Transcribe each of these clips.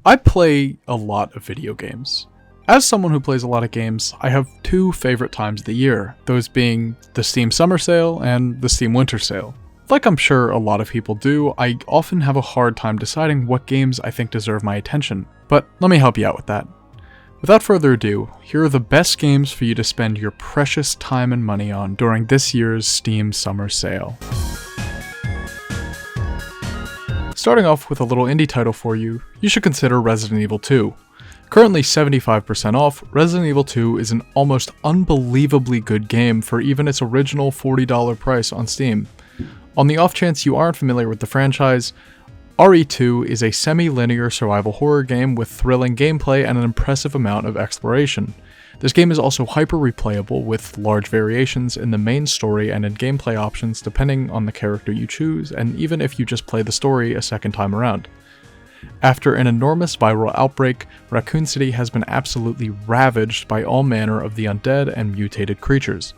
I play a lot of video games. As someone who plays a lot of games, I have two favorite times of the year, those being the Steam Summer Sale and the Steam Winter Sale. Like I'm sure a lot of people do, I often have a hard time deciding what games I think deserve my attention, but let me help you out with that. Without further ado, here are the best games for you to spend your precious time and money on during this year's Steam Summer Sale. Starting off with a little indie title for you, you should consider Resident Evil 2. Currently 75% off, Resident Evil 2 is an almost unbelievably good game for even its original $40 price on Steam. On the off chance you aren't familiar with the franchise, RE2 is a semi-linear survival horror game with thrilling gameplay and an impressive amount of exploration. This game is also hyper-replayable with large variations in the main story and in gameplay options depending on the character you choose, and even if you just play the story a second time around. After an enormous viral outbreak, Raccoon City has been absolutely ravaged by all manner of the undead and mutated creatures.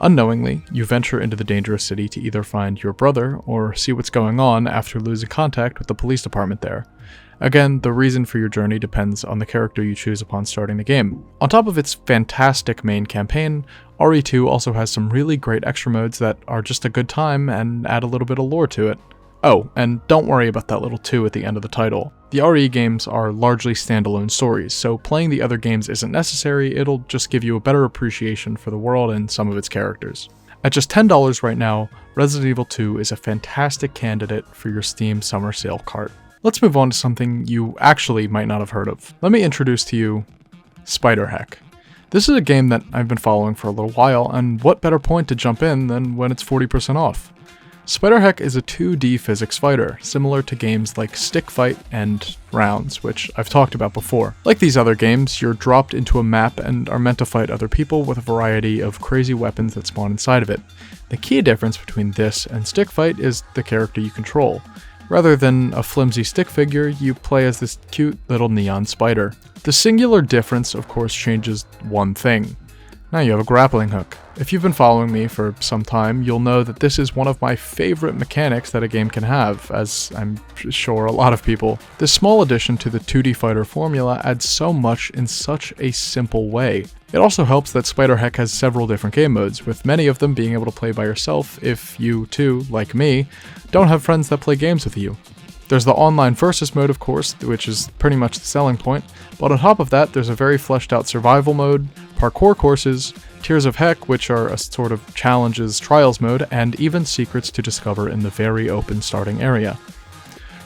Unknowingly, you venture into the dangerous city to either find your brother or see what's going on after losing contact with the police department there. Again, the reason for your journey depends on the character you choose upon starting the game. On top of its fantastic main campaign, RE2 also has some really great extra modes that are just a good time and add a little bit of lore to it. Oh, and don't worry about that little 2 at the end of the title. The RE games are largely standalone stories, so playing the other games isn't necessary, it'll just give you a better appreciation for the world and some of its characters. At just $10 right now, Resident Evil 2 is a fantastic candidate for your Steam Summer Sale cart. Let's move on to something you actually might not have heard of. Let me introduce to you Spiderheck. This is a game that I've been following for a little while, and what better point to jump in than when it's 40% off. Spiderheck is a 2D physics fighter, similar to games like Stick Fight and Rounds, which I've talked about before. Like these other games, you're dropped into a map and are meant to fight other people with a variety of crazy weapons that spawn inside of it. The key difference between this and Stick Fight is the character you control. Rather than a flimsy stick figure, you play as this cute little neon spider. The singular difference, of course, changes one thing. Now you have a grappling hook. If you've been following me for some time, you'll know that this is one of my favorite mechanics that a game can have, as I'm sure a lot of people. This small addition to the 2D fighter formula adds so much in such a simple way. It also helps that Spiderheck has several different game modes, with many of them being able to play by yourself if you too, like me, don't have friends that play games with you. There's the online versus mode, of course, which is pretty much the selling point, but on top of that, there's a very fleshed out survival mode, parkour courses, Tears of Heck, which are a sort of challenges trials mode, and even secrets to discover in the very open starting area.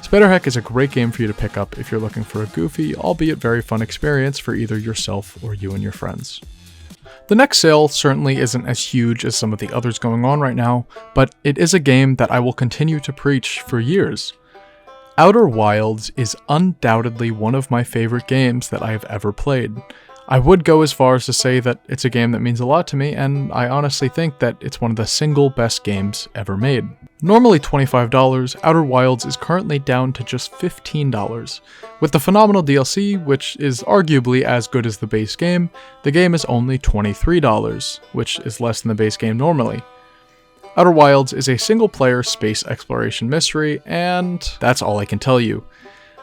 Spiderheck is a great game for you to pick up if you're looking for a goofy, albeit very fun experience for either yourself or you and your friends. The next sale certainly isn't as huge as some of the others going on right now, but it is a game that I will continue to preach for years. Outerwilds is undoubtedly one of my favorite games that I have ever played. I would go as far as to say that it's a game that means a lot to me, and I honestly think that it's one of the single best games ever made. Normally $25, Outerwilds is currently down to just $15. With the phenomenal DLC, which is arguably as good as the base game, the game is only $23, which is less than the base game normally. Outerwilds is a single-player space exploration mystery, and that's all I can tell you.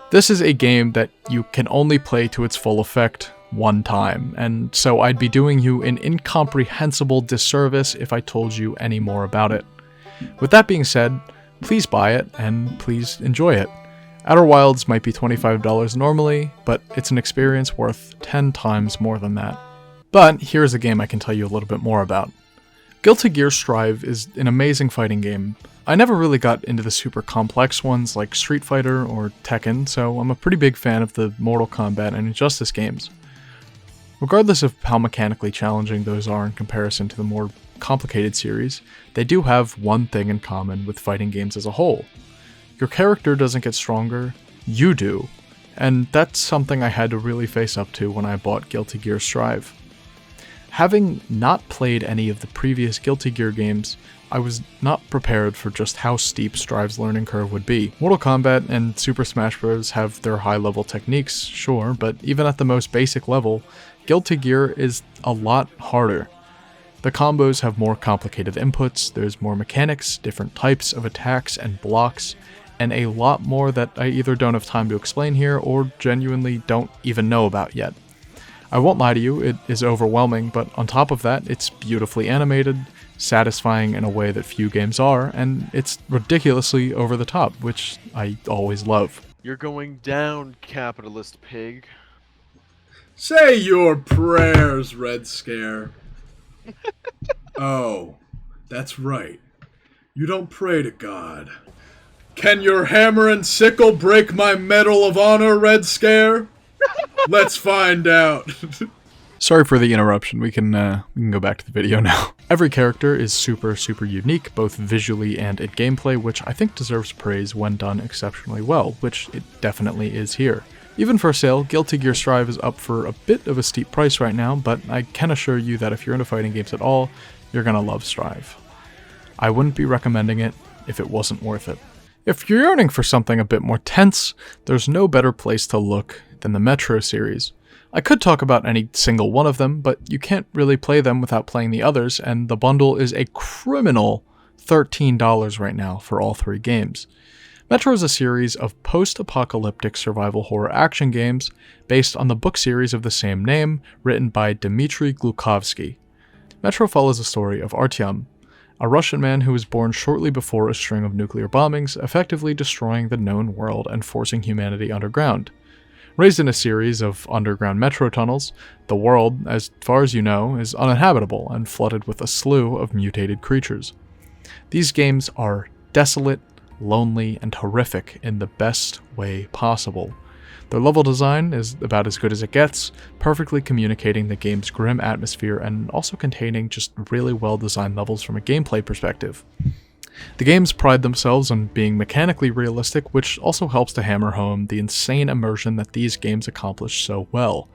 This is a game that you can only play to its full effect one time, and so I'd be doing you an incomprehensible disservice if I told you any more about it. With that being said, please buy it, and please enjoy it. Outerwilds might be $25 normally, but it's an experience worth 10 times more than that. But here's a game I can tell you a little bit more about. Guilty Gear Strive is an amazing fighting game. I never really got into the super complex ones like Street Fighter or Tekken, so I'm a pretty big fan of the Mortal Kombat and Injustice games. Regardless of how mechanically challenging those are in comparison to the more complicated series, they do have one thing in common with fighting games as a whole. Your character doesn't get stronger, you do, and that's something I had to really face up to when I bought Guilty Gear Strive. Having not played any of the previous Guilty Gear games, I was not prepared for just how steep Strive's learning curve would be. Mortal Kombat and Super Smash Bros. Have their high-level techniques, sure, but even at the most basic level, Guilty Gear is a lot harder. The combos have more complicated inputs, there's more mechanics, different types of attacks and blocks, and a lot more that I either don't have time to explain here or genuinely don't even know about yet. I won't lie to you, it is overwhelming, but on top of that, it's beautifully animated, satisfying in a way that few games are, and it's ridiculously over the top, which I always love. You're going down, capitalist pig. Say your prayers, Red Scare. Oh, that's right. You don't pray to God. Can your hammer and sickle break my Medal of Honor, Red Scare? Let's find out. Sorry for the interruption, we can go back to the video now. Every character is super unique, both visually and in gameplay, which I think deserves praise when done exceptionally well, which it definitely is here. Even for sale, Guilty Gear Strive is up for a bit of a steep price right now, but I can assure you that if you're into fighting games at all, you're gonna love Strive. I wouldn't be recommending it if it wasn't worth it. If you're yearning for something a bit more tense, there's no better place to look than the Metro series. I could talk about any single one of them, but you can't really play them without playing the others, and the bundle is a criminal $13 right now for all 3 games. Metro is a series of post-apocalyptic survival horror action games based on the book series of the same name, written by Dmitry Glukovsky. Metro follows the story of Artyom, a Russian man who was born shortly before a string of nuclear bombings, effectively destroying the known world and forcing humanity underground. Raised in a series of underground metro tunnels, the world, as far as you know, is uninhabitable and flooded with a slew of mutated creatures. These games are desolate, lonely, and horrific in the best way possible. Their level design is about as good as it gets, perfectly communicating the game's grim atmosphere and also containing just really well-designed levels from a gameplay perspective. The games pride themselves on being mechanically realistic, which also helps to hammer home the insane immersion that these games accomplish so well.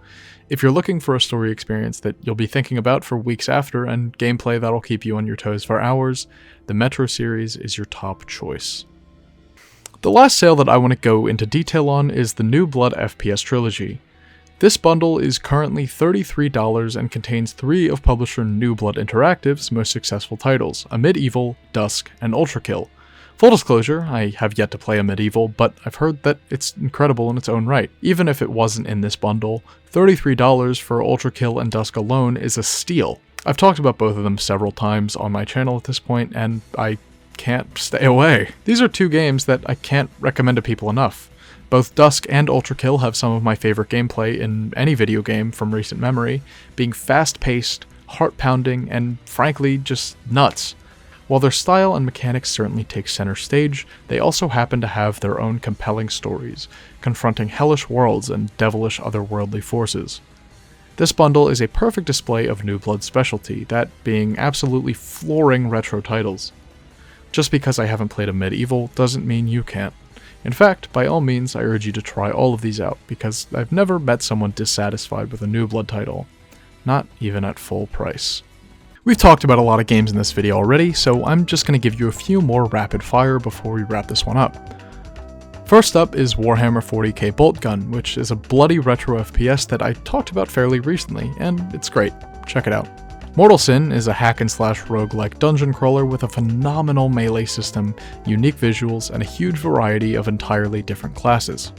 If you're looking for a story experience that you'll be thinking about for weeks after and gameplay that'll keep you on your toes for hours, the Metro series is your top choice. The last sale that I want to go into detail on is the new Blood FPS Trilogy. This bundle is currently $33 and contains 3 of publisher New Blood Interactive's most successful titles, A Medieval, Dusk, and Ultrakill. Full disclosure, I have yet to play A Medieval, but I've heard that it's incredible in its own right. Even if it wasn't in this bundle, $33 for Ultrakill and Dusk alone is a steal. I've talked about both of them several times on my channel at this point, and I can't stay away. These are 2 games that I can't recommend to people enough. Both Dusk and Ultrakill have some of my favorite gameplay in any video game from recent memory, being fast-paced, heart-pounding, and frankly just nuts. While their style and mechanics certainly take center stage, they also happen to have their own compelling stories, confronting hellish worlds and devilish otherworldly forces. This bundle is a perfect display of New Blood's specialty, that being absolutely flooring retro titles. Just because I haven't played a Medieval doesn't mean you can't. In fact, by all means, I urge you to try all of these out, because I've never met someone dissatisfied with a New Blood title. Not even at full price. We've talked about a lot of games in this video already, so I'm just going to give you a few more rapid fire before we wrap this one up. First up is Warhammer 40k Boltgun, which is a bloody retro FPS that I talked about fairly recently, and it's great. Check it out. Mortal Sin is a hack-and-slash roguelike dungeon crawler with a phenomenal melee system, unique visuals, and a huge variety of entirely different classes.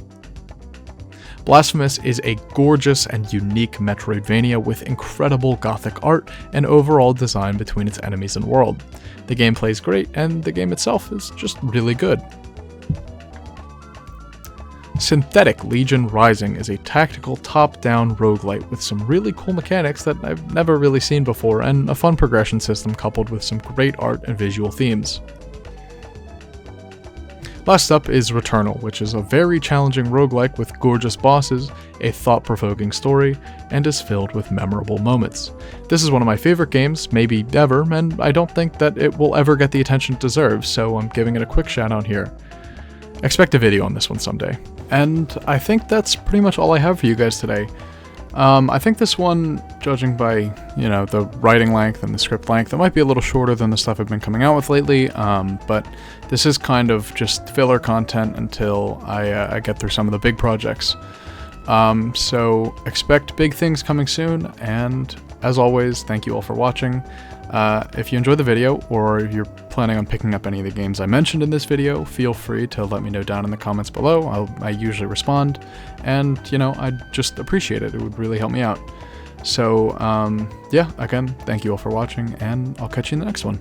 Blasphemous is a gorgeous and unique Metroidvania with incredible gothic art and overall design between its enemies and world. The gameplay is great, and the game itself is just really good. Synthetic Legion Rising is a tactical top-down roguelite with some really cool mechanics that I've never really seen before, and a fun progression system coupled with some great art and visual themes. Last up is Returnal, which is a very challenging roguelike with gorgeous bosses, a thought-provoking story, and is filled with memorable moments. This is one of my favorite games, maybe ever, and I don't think that it will ever get the attention it deserves, so I'm giving it a quick shout out here. Expect a video on this one someday. And I think that's pretty much all I have for you guys today. I think this one, judging by, the writing length and the script length, it might be a little shorter than the stuff I've been coming out with lately, but this is kind of just filler content until I get through some of the big projects. So expect big things coming soon, and As always, thank you all for watching. If you enjoyed the video, or you're planning on picking up any of the games I mentioned in this video, feel free to let me know down in the comments below. I usually respond, and, you know, I'd just appreciate it. It would really help me out. So, yeah, again, thank you all for watching, and I'll catch you in the next one.